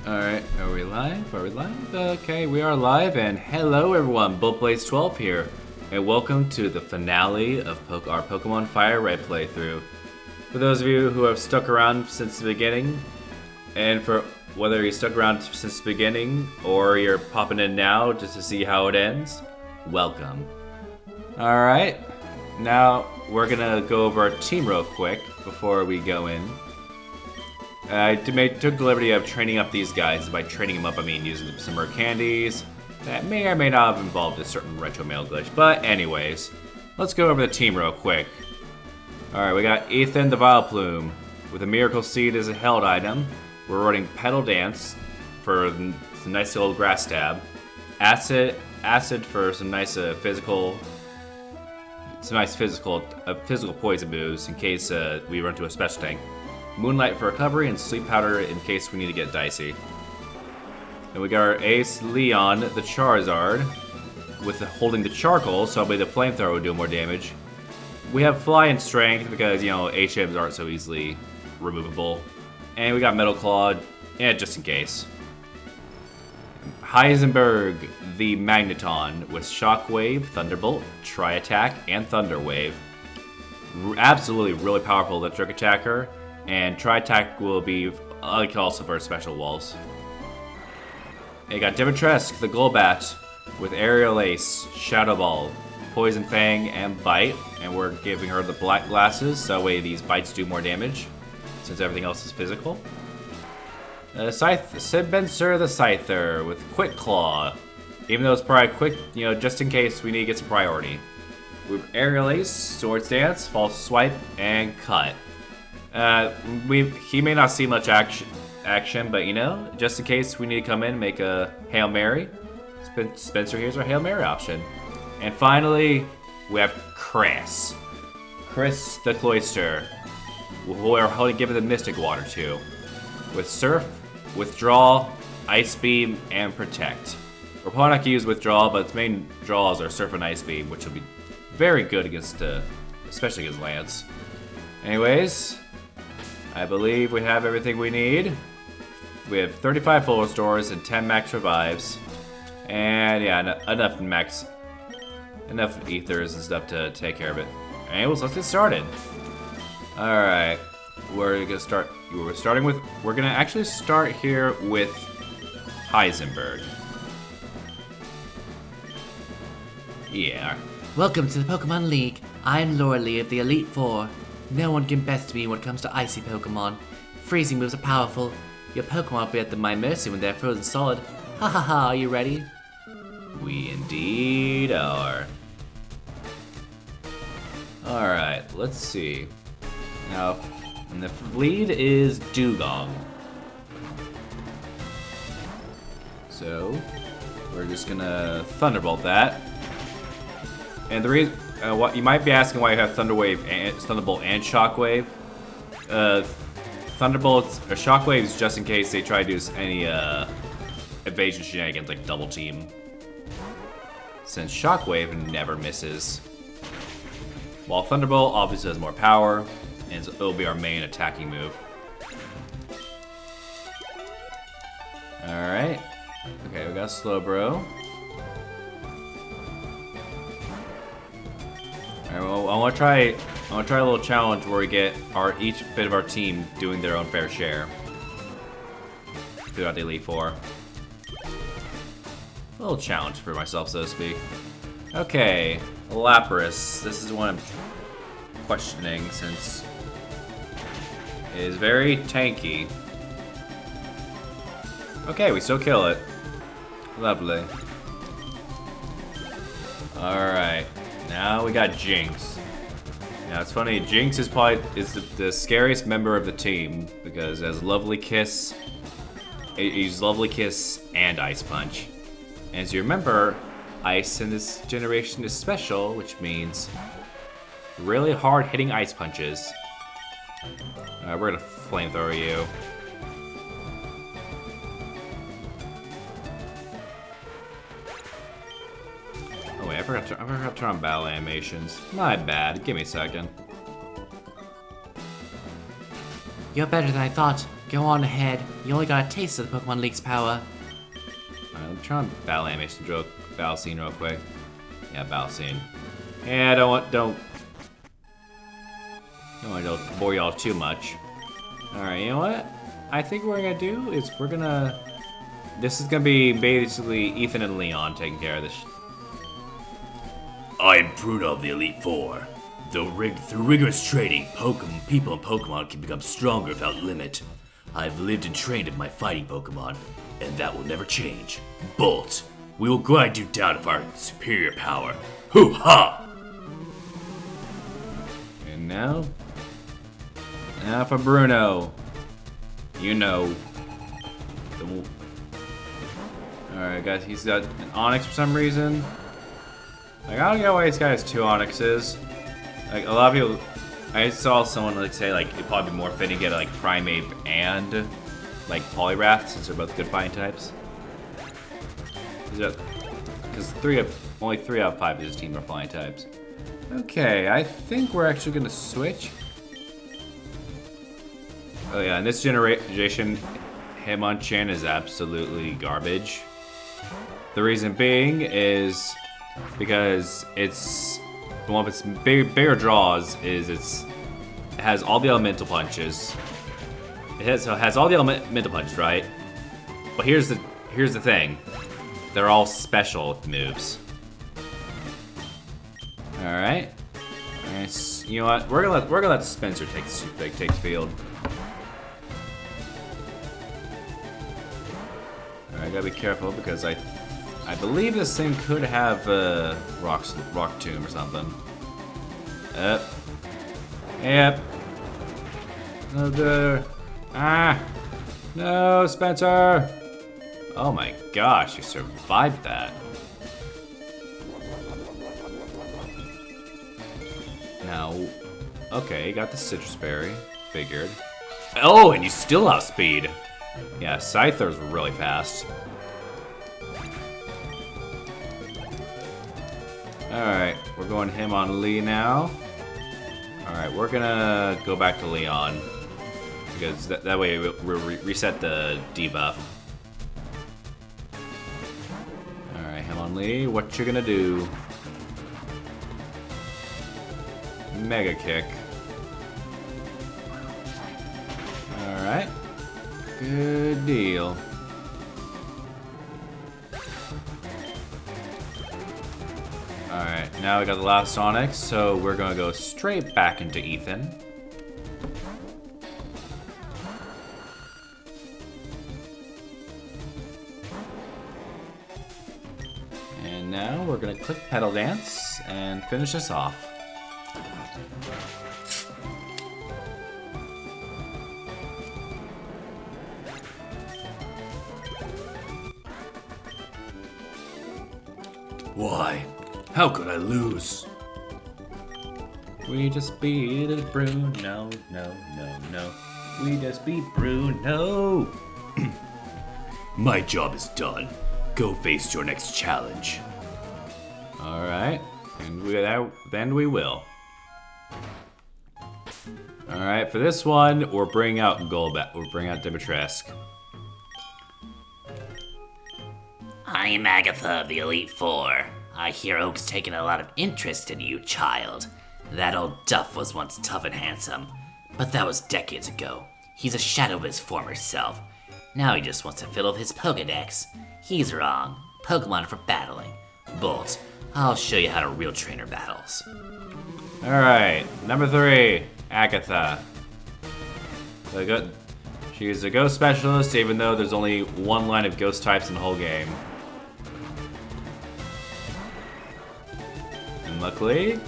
Alright, are we live? Are we live? Okay, we are live, and hello everyone, BullBlaze12 here, and welcome to the finale of our Pokémon FireRed playthrough. For those of you who have stuck around since the beginning, and for whether you stuck around since the beginning, or you're popping in now just to see how it ends, welcome. Alright, now we're gonna go over our team real quick before we go in. I took the liberty of training up these guys. By training them up, I mean using some rare candies that may or may not have involved a certain retro mail glitch. But anyways, let's go over the team real quick. Alright, we got Ethan the Vileplume with a Miracle Seed as a held item. We're running Petal Dance for some nice old grass stab. Acid for some nice physical poison moves in case we run to a special tank. Moonlight for recovery, and Sleep Powder in case we need to get dicey. And we got our ace, Leon, the Charizard, with holding the charcoal, so probably the flamethrower will do more damage. We have Fly and Strength because, you know, HMs aren't so easily removable. And we got Metal Claw, just in case. Heisenberg, the Magneton, with Shockwave, Thunderbolt, Tri-Attack, and Thunder Wave. Absolutely really powerful electric attacker. And Tri-Attack will be also for special walls. And you got Dimitrescu, the Golbat, with Aerial Ace, Shadow Ball, Poison Fang, and Bite. And we're giving her the black glasses, so that way these bites do more damage, since everything else is physical. Spencer the Scyther with Quick Claw, even though it's probably quick, you know, just in case we need to get some priority. We have Aerial Ace, Swords Dance, False Swipe, and Cut. He may not see much action, but you know, just in case we need to come in and make a Hail Mary, Spencer here's our Hail Mary option. And finally, we have Chris the Cloyster, who we're giving the Mystic Water to, with Surf, Withdraw, Ice Beam, and Protect. We're probably not going to use Withdraw, but its main draws are Surf and Ice Beam, which will be very good against, especially against Lance. Anyways, I believe we have everything we need. We have 35 full restores and 10 max revives. And yeah, enough ethers and stuff to take care of it. Anyways, let's get started. Alright, we're gonna actually start here with Heisenberg. Yeah. Welcome to the Pokemon League. I'm Lorelei of the Elite Four. No one can best me when it comes to icy Pokemon. Freezing moves are powerful. Your Pokemon will be at my mercy when they're frozen solid. Ha ha ha, are you ready? We indeed are. Alright, let's see. Now, and the lead is Dugong. So, we're just gonna Thunderbolt that. And the reason, what you might be asking why you have Thunderbolt and Shockwave. Thunderbolts or Shockwaves just in case they try to do any evasion shenanigans like double team. Since Shockwave never misses. While Thunderbolt obviously has more power, and it'll be our main attacking move. Alright. Okay, we got Slowbro. Alright, well, I want to try a little challenge where we get each bit of our team doing their own fair share throughout the Elite Four. A little challenge for myself, so to speak. Okay, Lapras. This is one I'm questioning since it is very tanky. Okay, we still kill it. Lovely. Alright. Now we got Jinx. Now it's funny, Jinx is probably the scariest member of the team because it has Lovely Kiss. It uses Lovely Kiss and Ice Punch. And as you remember, Ice in this generation is special, which means really hard hitting Ice Punches. Alright, we're gonna Flamethrower you. Oh wait, I forgot to turn on battle animations. My bad. Give me a second. You're better than I thought. Go on ahead. You only got a taste of the Pokemon League's power. Alright, let me try on battle animation battle scene real quick. Yeah, battle scene. Yeah, don't want to bore y'all too much. Alright, you know what? I think what we're gonna do is this is gonna be basically Ethan and Leon taking care of this. I am Bruno of the Elite Four. Through rigorous training, people and Pokemon can become stronger without limit. I have lived and trained with my fighting Pokemon, and that will never change. Bolt, we will grind you down with our superior power. Hoo-ha! And now for Bruno. You know. Alright, guys, he's got an Onix for some reason. Like, I don't get why this guy has 2 Onyxes. Like, a lot of people, I saw someone like say like it'd probably be more fitting to get like Primeape and like Poliwrath since they're both good fighting types. Because only 3 out of 5 of his team are flying types. Okay, I think we're actually gonna switch. Oh yeah, in this generation, Hitmonchan is absolutely garbage. The reason being is because one of its bigger draws is it has all the elemental punches. It has all the elemental punches, right? But here's the thing. They're all special moves. All right. Nice. You know what? We're gonna let Spencer take the field. All right, gotta be careful because I believe this thing could have rock tomb or something. Yep. No good. Ah! No, Spencer! Oh my gosh, you survived that. Now, okay, got the citrus berry. Figured. Oh, and you still outspeed. Yeah, Scyther's really fast. Alright, we're going him on Lee now. Alright, we're gonna go back to Leon. Because that way we'll reset the debuff. Alright, him on Lee. What you gonna do? Mega Kick. Alright. Good deal. Alright, now we got the last Onix, so we're gonna go straight back into Ethan. And now we're gonna click Petal Dance and finish this off. Why? How could I lose? We just beat it, Bruno. No. We just beat Bruno. My job is done. Go face your next challenge. Alright. And then we will. Alright, for this one, we're bringing out Golbat. We're bringing out Dimitrescu. I am Agatha of the Elite Four. I hear Oak's taken a lot of interest in you, child. That old Duff was once tough and handsome, but that was decades ago. He's a shadow of his former self. Now he just wants to fill up his Pokedex. He's wrong. Pokemon are for battling. Bolt, I'll show you how to real trainer battles. Alright, number 3, Agatha. She's a ghost specialist, even though there's only one line of ghost types in the whole game. And luckily,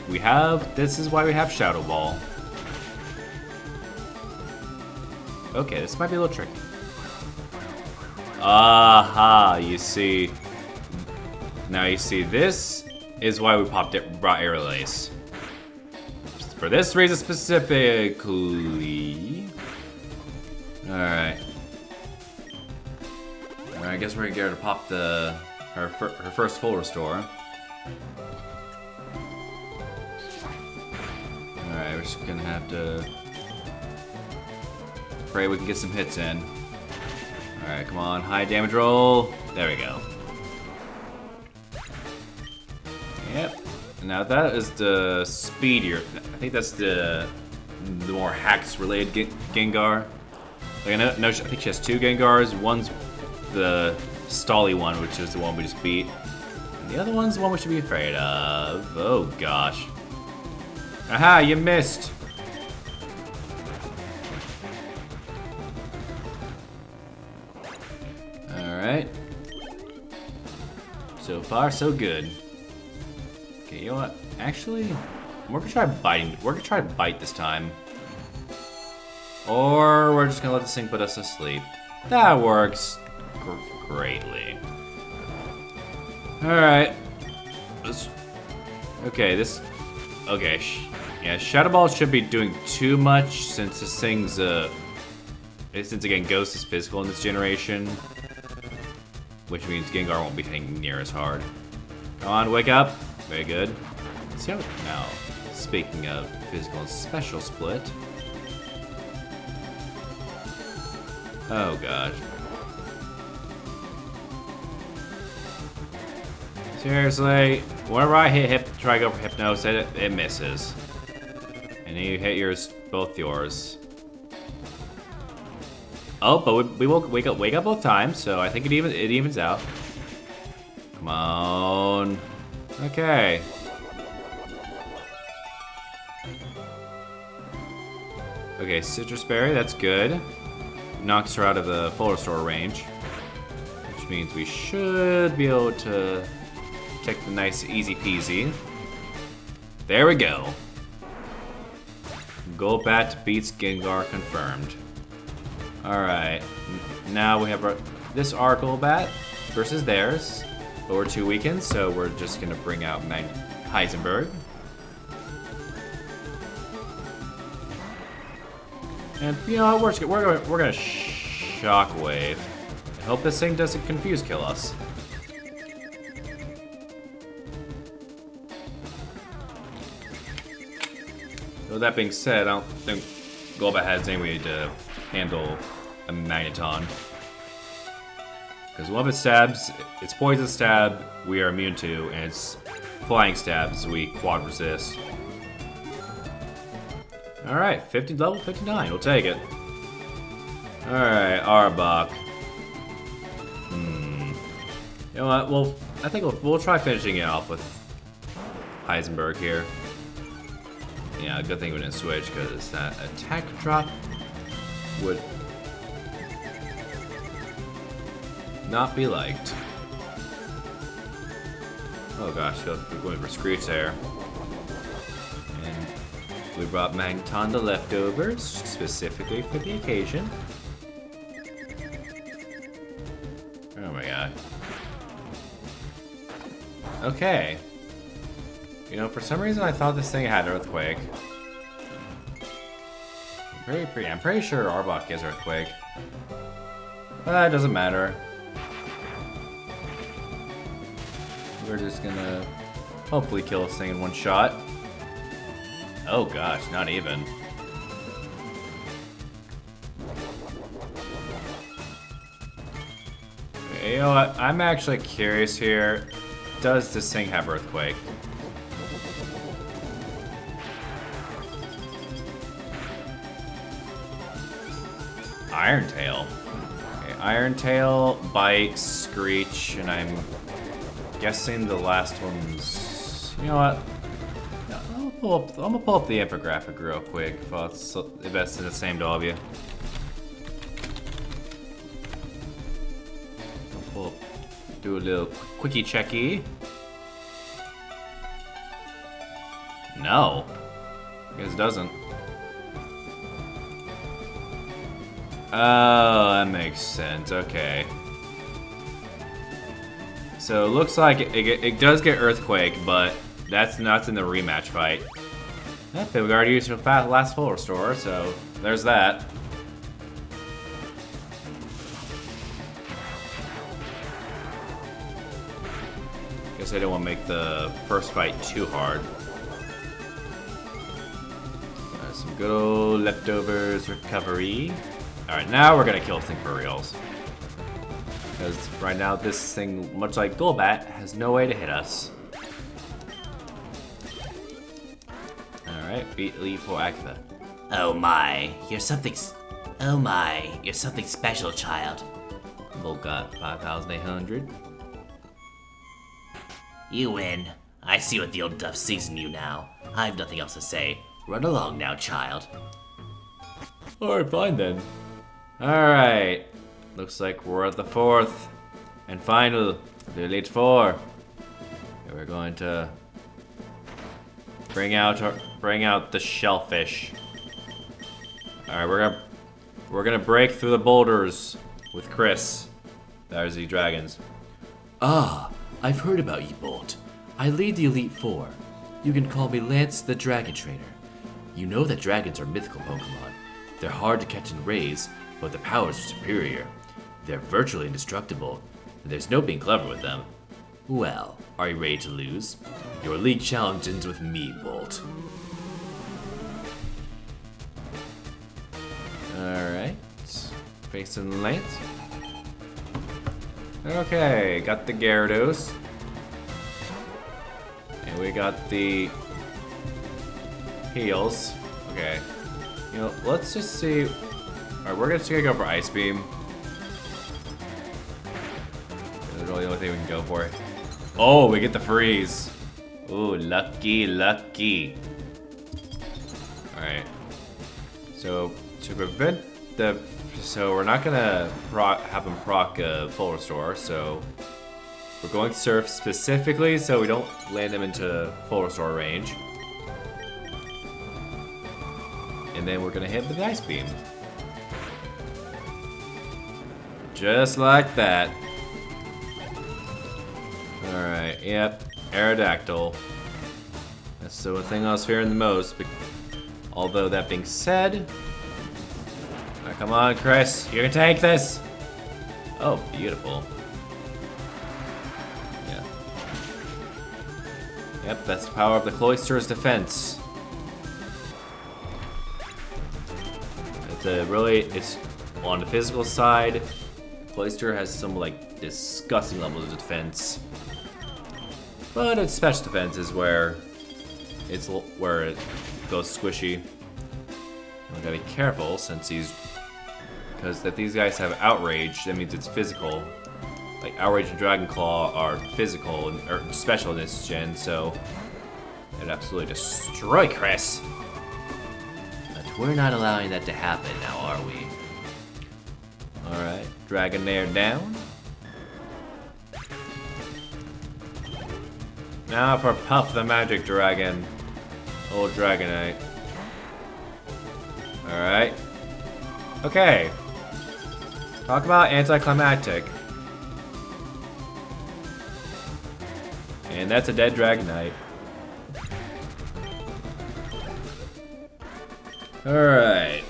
this is why we have Shadow Ball. Okay, this might be a little tricky. Aha, you see. Now you see, this is why we brought Aerial Ace. For this reason specifically. Alright. I guess we're gonna get her to pop her first full restore. Alright, we're just gonna have to pray we can get some hits in. Alright, come on, high damage roll. There we go. Yep. Now that is the speedier. I think that's the more hacks related Gengar. Like I think she has 2 Gengars. One's the Stally one, which is the one we just beat. And the other one's the one we should be afraid of. Oh gosh. Aha, you missed. Alright. So far, so good. Okay, you know what? Actually, we're gonna try biting. We're gonna try to bite this time. Or we're just gonna let this thing put us to sleep. That works greatly. Alright. Okay, okay, yeah, Shadow Ball should be doing too much since this thing's, since again, Ghost is physical in this generation. Which means Gengar won't be hitting near as hard. Come on, wake up. Very good. Let's see how, now, speaking of physical and special split. Oh gosh. Seriously, whenever I try to go for Hypnosis, it misses. And you hit yours, both yours. Oh, but we will wake up both times, so I think it evens out. Come on. Okay. Okay, Citrus Berry, that's good. Knocks her out of the full restore range. Which means we should be able to take the nice easy peasy. There we go. Golbat beats Gengar confirmed. Alright, now we have this our Golbat versus theirs. But we're too weakened, so we're just gonna bring out Heisenberg. And you know what, we're gonna Shockwave. I hope this thing doesn't confuse kill us. With that being said, I don't think Golbat has any way to handle a Magneton. Because one of its stabs, its poison stab, we are immune to, and its flying stabs, we quad resist. Alright, level 59, we'll take it. Alright, Arbok. You know what, I think we'll try finishing it off with Heisenberg here. Yeah, good thing we didn't switch, because that attack drop would not be liked. Oh gosh, we're going for Screech there. And we brought Magneton the leftovers, specifically for the occasion. Oh my god. Okay. You know, for some reason I thought this thing had Earthquake. I'm pretty sure Arbok has Earthquake. But that doesn't matter. We're just gonna hopefully kill this thing in one shot. Oh gosh, not even. Okay, you know what? I'm actually curious here. Does this thing have Earthquake? Iron Tail. Okay, Iron Tail, Bite, Screech, and I'm guessing the last one's... You know what? No, I'm gonna pull up the infographic real quick if that's the same to all of you. Do a little quickie checky. No. I guess it doesn't. Oh, that makes sense. Okay. So it looks like it does get Earthquake, but that's not in the rematch fight. Okay, we already used your last full restore, so there's that. Guess I didn't want to make the first fight too hard. Some good old leftovers recovery. Alright, now we're gonna kill this thing for reals. Because right now this thing, much like Golbat, has no way to hit us. Alright, beat Elite Four Akiva. Oh my, you're something special, child. Bolt got 5,800. You win. I see what the old duff sees in you now. I have nothing else to say. Run along now, child. Alright, fine then. Alright. Looks like we're at the fourth and final, the Elite Four. And we're going to bring out the shellfish. Alright, we're gonna break through the boulders with Chris. There's the dragons. Ah, I've heard about you, Bolt. I lead the Elite Four. You can call me Lance the Dragon Trainer. You know that dragons are mythical Pokemon. They're hard to catch and raise, but their powers are superior. They're virtually indestructible, and there's no being clever with them. Well, are you ready to lose? Your league challenge ends with me, Bolt. Alright. Facing Lance. Okay, got the Gyarados. And we got the heals. Okay. You know, let's just see. Alright, we're just gonna go for Ice Beam. That's really the only thing we can go for. Oh, we get the freeze. Ooh, lucky, lucky. Alright. So, to prevent the... So, we're not gonna have him proc full restore, so... We're going Surf specifically so we don't land him into full restore range. And then we're gonna hit with the Ice Beam. Just like that. Alright, yep. Aerodactyl. That's the thing I was fearing the most. Although that being said... come on, Chris. You can take this! Oh, beautiful. Yeah. Yep, that's the power of the Cloyster's defense. It's on the physical side, Cloyster has some like disgusting levels of defense. But its special defense is where it goes squishy. We gotta be careful since because if these guys have outrage, that means it's physical. Like outrage and Dragon Claw are physical or special in this gen, so it'd absolutely destroy Chris. We're not allowing that to happen now, are we? Alright, Dragonair down. Now for Puff the Magic Dragon. Old Dragonite. Alright. Okay. Talk about anticlimactic. And that's a dead Dragonite. Alright.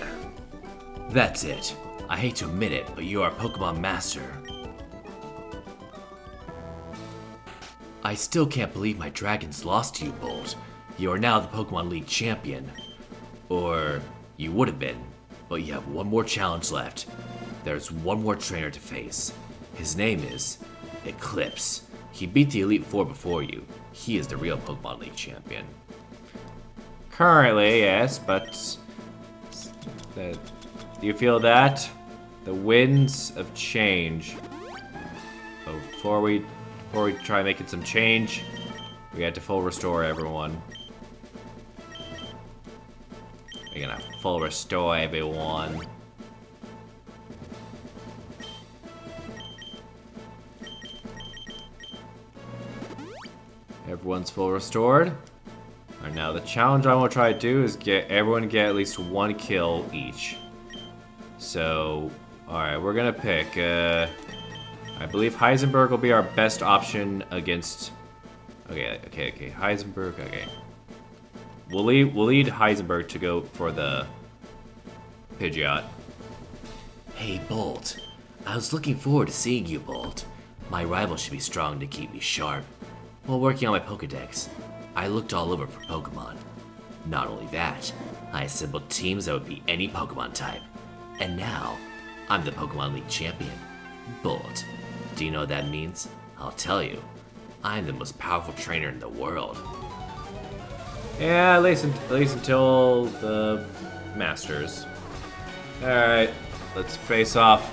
That's it. I hate to admit it, but you are a Pokemon Master. I still can't believe my dragons lost to you, Bolt. You are now the Pokemon League champion. Or you would have been, but you have one more challenge left. There's one more trainer to face. His name is Eclipse. He beat the Elite Four before you. He is the real Pokemon League champion. Currently, yes, but do you feel that? The winds of change. But before we try making some change, we had to full restore everyone. We're gonna full restore everyone. Everyone's full restored. Alright, now the challenge I want to try to do is get everyone to get at least one kill each. So, alright, we're gonna pick, I believe Heisenberg will be our best option against, okay, Heisenberg, okay. We'll lead Heisenberg to go for the Pidgeot. Hey, Bolt. I was looking forward to seeing you, Bolt. My rival should be strong to keep me sharp. While working on my Pokedex, I looked all over for Pokemon. Not only that, I assembled teams that would beat any Pokemon type. And now, I'm the Pokemon League champion. But, do you know what that means? I'll tell you. I'm the most powerful trainer in the world. Yeah, at least until the Masters. Alright, let's face off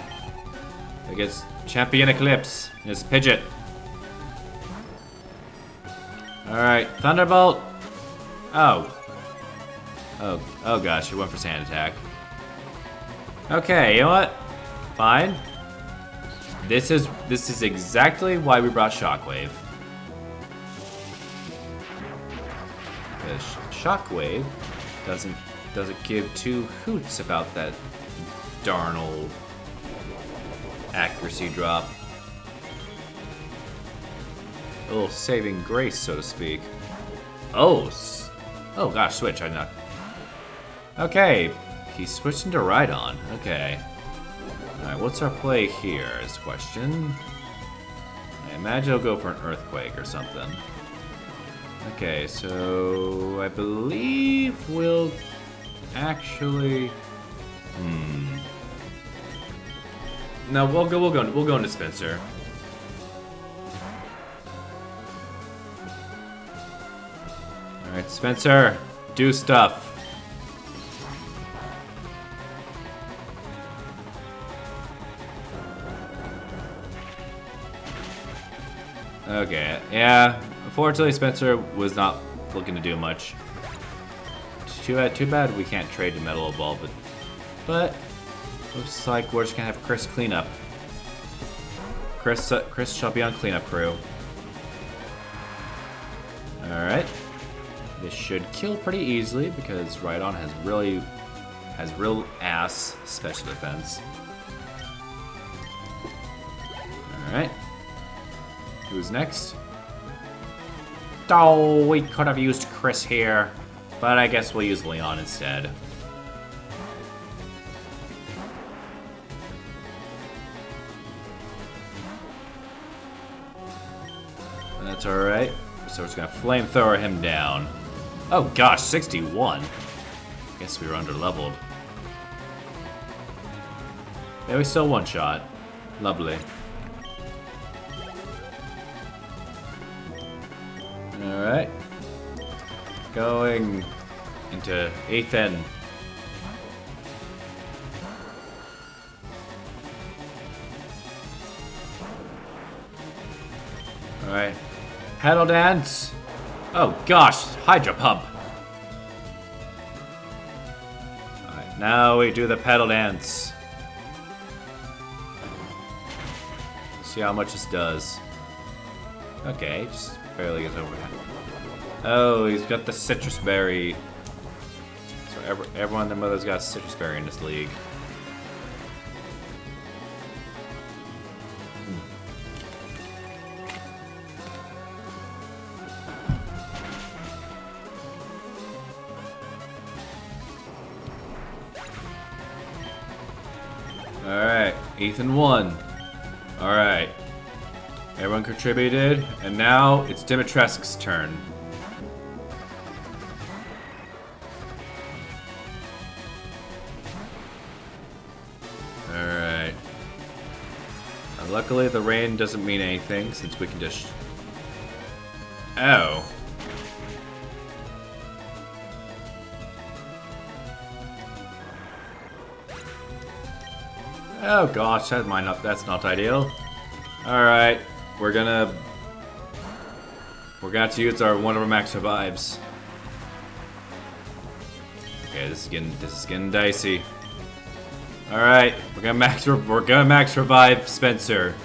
against Champion Eclipse. It's Pidgeot. Alright, Thunderbolt. Oh, gosh, it went for Sand Attack. Okay, you know what? Fine. This is exactly why we brought Shockwave. Because Shockwave doesn't give two hoots about that darn old accuracy drop. A little saving grace, so to speak. Oh gosh, switch, I know. Okay, he switched into Rhydon. Okay. Alright, what's our play here is the question. I imagine he'll go for an Earthquake or something. Okay, so I believe we'll actually... No, we'll go into Spencer. Alright, Spencer, do stuff. Okay, yeah. Unfortunately, Spencer was not looking to do much. Too bad we can't trade the Metal Evolve, but looks like we're just gonna have Chris clean up. Chris shall be on cleanup crew. Alright. This should kill pretty easily because Rhydon has real ass special defense. Alright. Who's next? Oh, we could have used Chris here, but I guess we'll use Leon instead. That's alright. So we're just gonna flamethrower him down. Oh gosh, 61. Guess we were under-leveled. Yeah, we still one shot. Lovely. Alright. Going into Ethan. Alright. Paddle dance. Oh gosh, Hydro Pump. Alright, now we do the paddle dance. See how much this does. Okay, just barely gets over that. Oh, he's got the citrus berry. So everyone and their mother's got a citrus berry in this league. Alright, Ethan won. Alright. Everyone contributed, and now it's Dimitrescu's turn. Alright. Luckily the rain doesn't mean anything, since we can just... Oh. Oh gosh, that's not ideal. Alright. We're gonna have to use one of our max revives. Okay, this is getting dicey. All right, we're gonna max revive Spencer.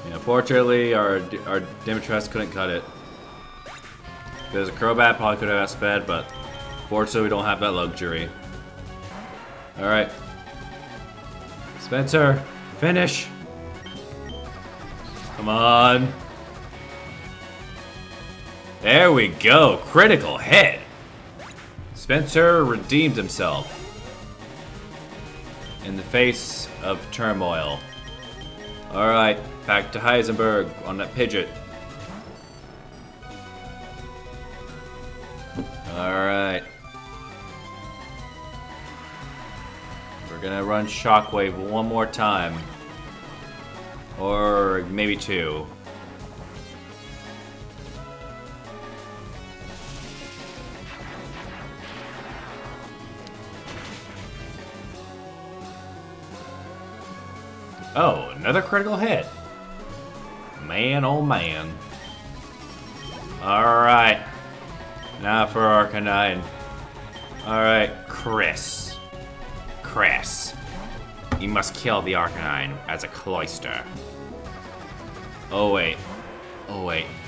You know, fortunately, our Dimitrescu couldn't cut it. If there's a Crobat, probably could have sped, but fortunately, we don't have that luxury. All right, Spencer, finish. Come on. There we go, critical hit. Spencer redeemed himself in the face of turmoil. All right, back to Heisenberg on that Pidgeot. Alright. We're gonna run Shockwave one more time. Or maybe two. Oh, another critical hit. Man, oh man. Alright. Now for Arcanine. Alright, Chris. You must kill the Arcanine as a cloister. Oh wait.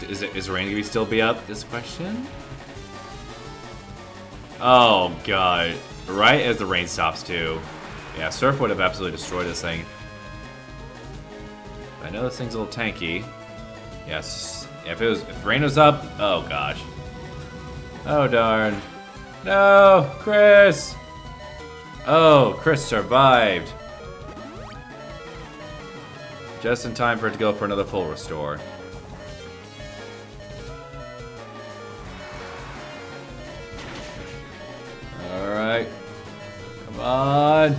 Is Rain gonna still be up? This question? Oh god. Right as the rain stops too. Yeah, Surf would have absolutely destroyed this thing. I know this thing's a little tanky. Yes. If rain was up, oh gosh. Oh darn. No, Chris! Oh, Chris survived. Just in time for it to go for another full restore. Alright. Come on.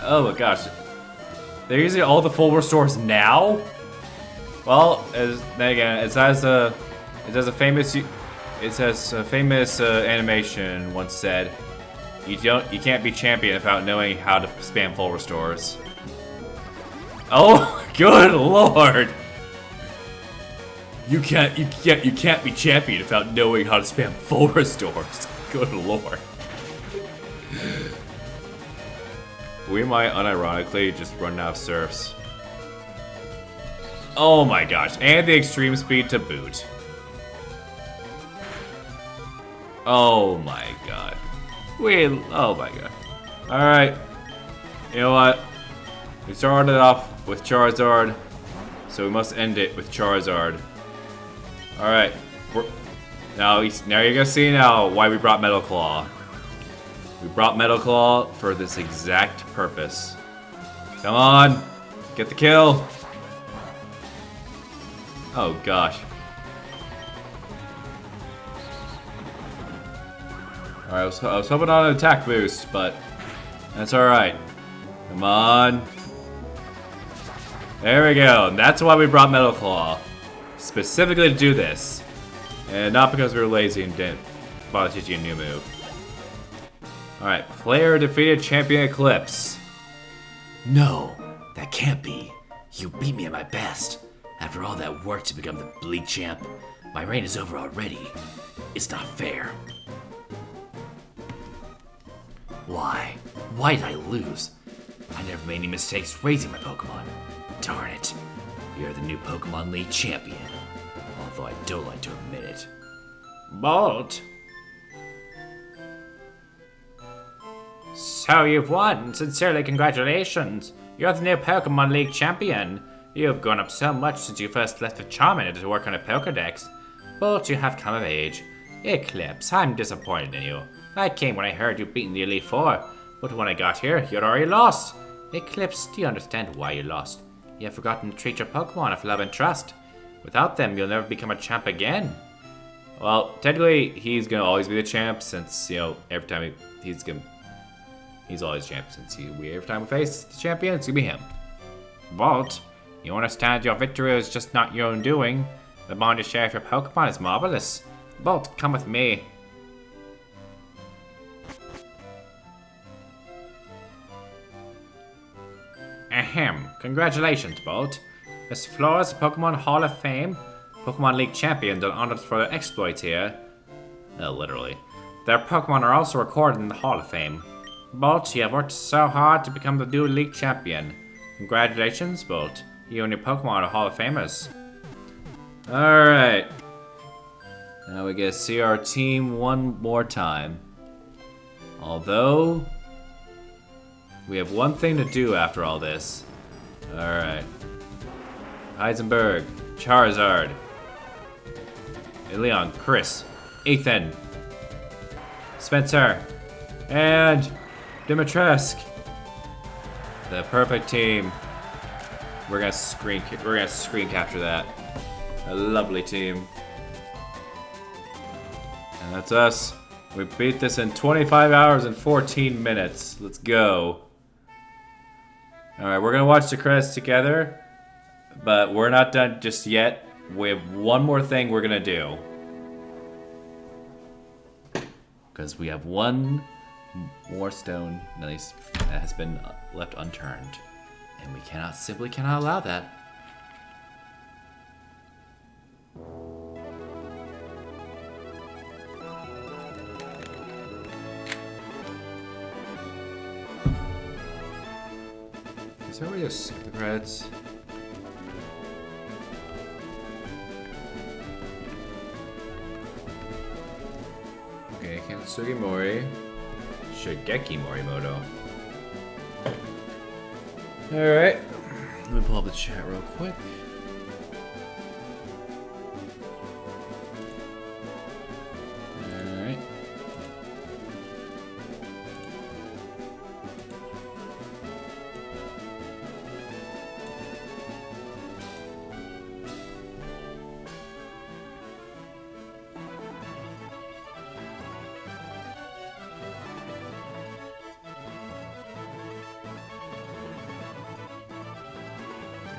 Oh my gosh. They're using all the full restores now? Well, then again, it has a famous animation once said, you can't be champion without knowing how to spam full restores. Oh, good lord! You can't be champion without knowing how to spam full restores. Good lord. We might unironically just run out of surfs. Oh my gosh, and the extreme speed to boot. Oh my god. Oh my god. Alright. You know what? We started off with Charizard, so we must end it with Charizard. Alright. Now you're gonna see now why we brought Metal Claw. We brought Metal Claw for this exact purpose. Come on! Get the kill! Oh gosh. Alright, I was hoping on an attack boost, but that's alright. Come on. There we go. And that's why we brought Metal Claw. Specifically to do this. And not because we were lazy and didn't bother teaching a new move. Alright, player defeated Champion Eclipse. No, that can't be. You beat me at my best. After all that work to become the League Champ, my reign is over already. It's not fair. Why? Why did I lose? I never made any mistakes raising my Pokemon. Darn it. You're the new Pokemon League champion. Although I don't like to admit it. Bolt. So you've won. Sincerely congratulations. You're the new Pokemon League champion. You've grown up so much since you first left the Charmander to work on a Pokedex. Bolt, you have come of age. Eclipse, I'm disappointed in you. I came when I heard you'd beaten the Elite Four, but when I got here, you'd already lost. Eclipse, do you understand why you lost? You have forgotten to treat your Pokemon with love and trust. Without them, you'll never become a champ again. Well, technically, he's gonna always be the champ since, every time he's always champ since every time we face the champion, it's gonna be him. Bolt, you understand your victory is just not your own doing. The bond you share with your Pokemon is marvelous. Bolt, come with me. Ahem. Congratulations, Bolt. This floor is the Pokemon Hall of Fame. Pokemon League champions are honored for their exploits here. Literally. Their Pokemon are also recorded in the Hall of Fame. Bolt, you have worked so hard to become the new League champion. Congratulations, Bolt. You and your Pokemon are Hall of Famers. Alright. Now we get to see our team one more time. Although, we have one thing to do after all this. Alright. Heisenberg, Charizard, Leon, Chris, Ethan, Spencer, and Dimitrescu. The perfect team. We're gonna screen capture that. A lovely team. That's us. We beat this in 25 hours and 14 minutes. Let's go. Alright, we're gonna watch the credits together, but we're not done just yet. We have one more thing we're gonna do. Because we have one more stone that has been left unturned. And we simply cannot allow that. Is that where you skip the credits? Okay, Kintsugi Mori. Shigeki Morimoto. Alright. Let me pull up the chat real quick. Alright.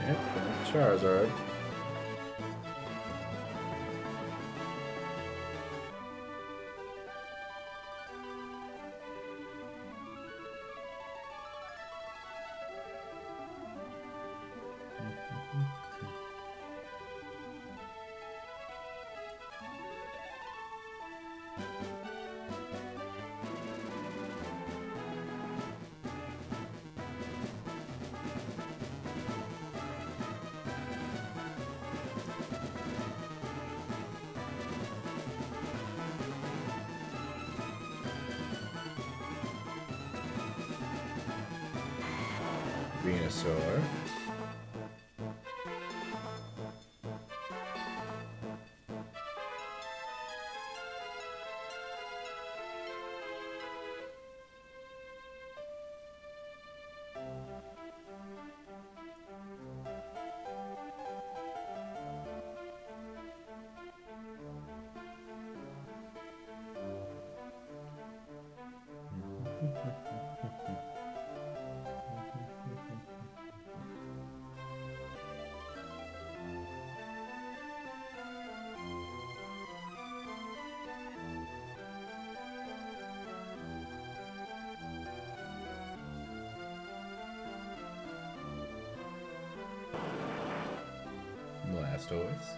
Yep, Charizard. Venusaur. Blastoise.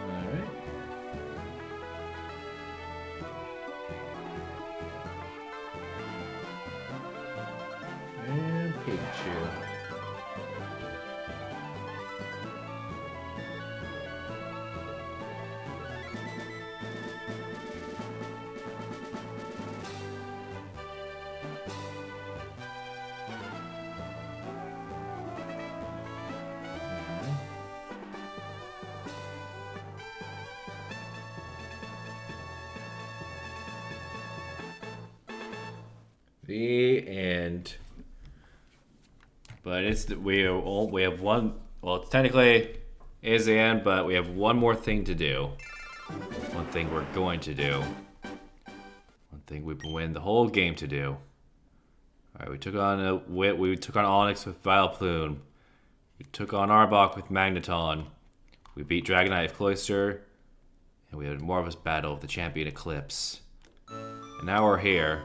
Alright. And Pikachu. The end. But we have one. Well, technically, it is the end, but we have one more thing to do. One thing we're going to do. One thing we've been waiting the whole game to do. All right, we took on Onyx with Vileplume. We took on Arbok with Magneton. We beat Dragonite with Cloyster, and we had Marvelous battle with the champion Eclipse. And now we're here.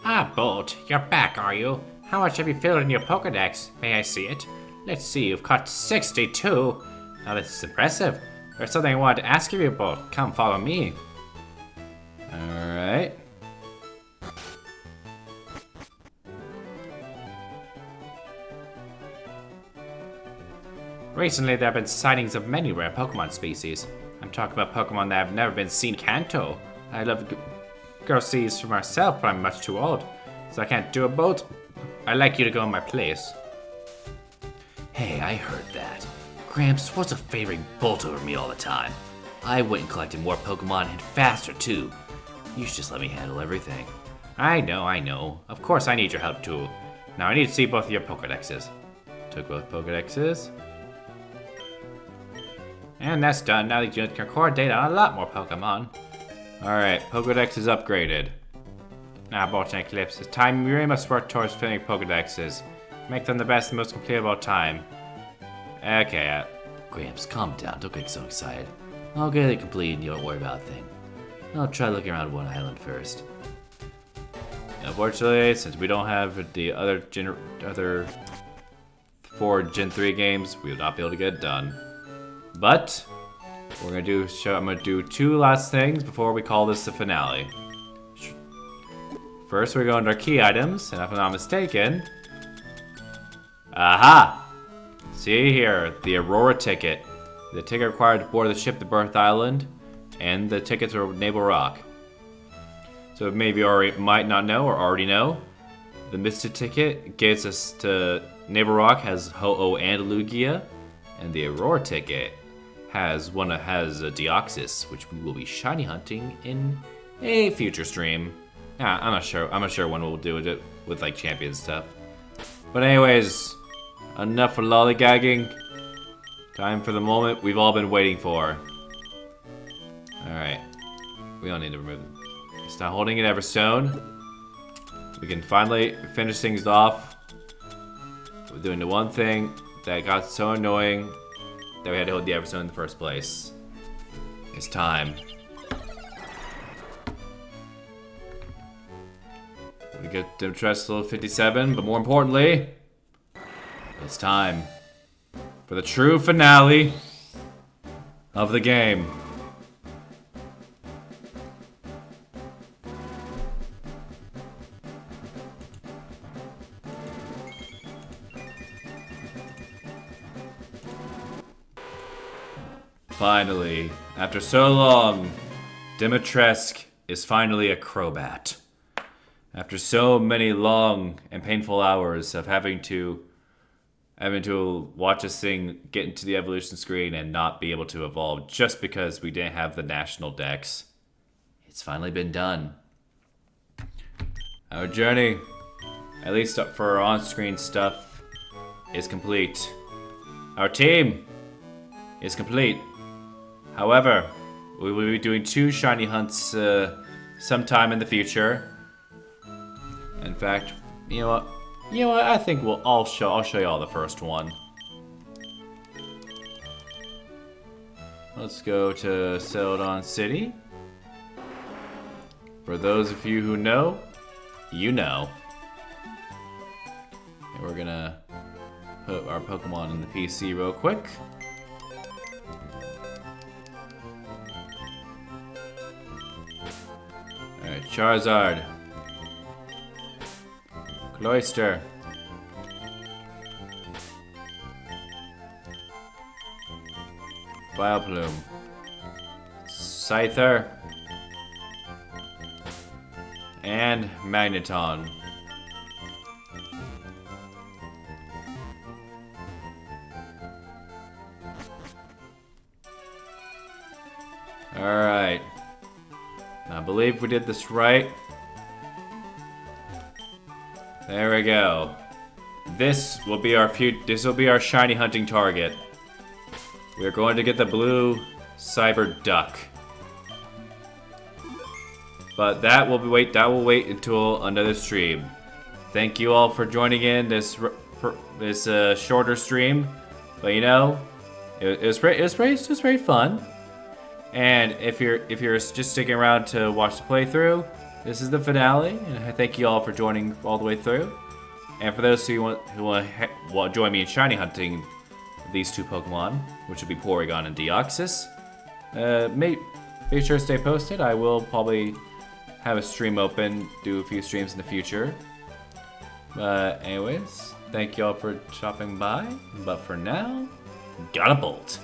Ah, Bolt, you're back, are you? How much have you filled in your Pokedex? May I see it? Let's see, you've caught 62. Now this is impressive. There's something I wanted to ask of you, Bolt. Come follow me. All Recently, there have been sightings of many rare Pokemon species. I'm talking about Pokemon that have never been seen in Kanto. I'd love to go see these for myself, but I'm much too old, so I can't do a boat. I'd like you to go in my place. Hey, I heard that. Gramps was favoring Bolt over me all the time. I went and collected more Pokemon and faster too. You should just let me handle everything. I know. Of course I need your help too. Now I need to see both of your Pokedexes. Took both Pokedexes. And that's done. Now you can record data on a lot more Pokemon. Alright, Pokedex is upgraded. Now, Bolt and Eclipse, it's time we really must work towards filling Pokedexes. Make them the best and most complete of all time. Okay, Gramps, calm down. Don't get so excited. I'll get it complete and you don't worry about a thing. I'll try looking around one island first. Unfortunately, since we don't have the other 4 Gen 3 games, we will not be able to get it done. But I'm gonna do 2 last things before we call this the finale. First, we're going to our key items, and if I'm not mistaken, aha! See here, the Aurora ticket. The ticket required to board the ship to Birth Island, and the tickets are Naval Rock. So maybe you might not know or already know, the Mystic ticket gets us to Naval Rock, has Ho-Oh and Lugia, and the Aurora ticket has a Deoxys, which we will be shiny hunting in a future stream. I'm not sure when we'll do it with like champion stuff. But anyways, enough for lollygagging. Time for the moment we've all been waiting for. Alright. We don't need to remove it. It's not holding an Everstone. We can finally finish things off. We're doing the one thing that got so annoying that we had to hold the Everstone in the first place. It's time. We get the Trust level 57, but more importantly, it's time for the true finale of the game. Finally, after so long, Dimitrescu is finally a Crobat. After so many long and painful hours of having to watch this thing get into the evolution screen and not be able to evolve just because we didn't have the national dex, it's finally been done. Our journey, at least for our on-screen stuff, is complete. Our team is complete. However, we will be doing 2 shiny hunts sometime in the future. In fact, you know what? I think I'll show you all the first one. Let's go to Celadon City. For those of you who know, you know. And we're gonna put our Pokemon in the PC real quick. Alright, Charizard. Cloyster. Vileplume. Scyther. And Magneton. Alright. I believe we did this right. There we go. This will be our shiny hunting target. We're going to get the blue Cyber Duck. But that will wait until another stream. Thank you all for joining in this shorter stream. But you know, it was pretty fun. And if you're just sticking around to watch the playthrough, this is the finale, and I thank you all for joining all the way through. And for those who want to join me in shiny hunting these 2 Pokemon, which would be Porygon and Deoxys, be sure to stay posted. I will probably have a stream open, do a few streams in the future. But anyways, thank you all for stopping by. But for now, Got a bolt.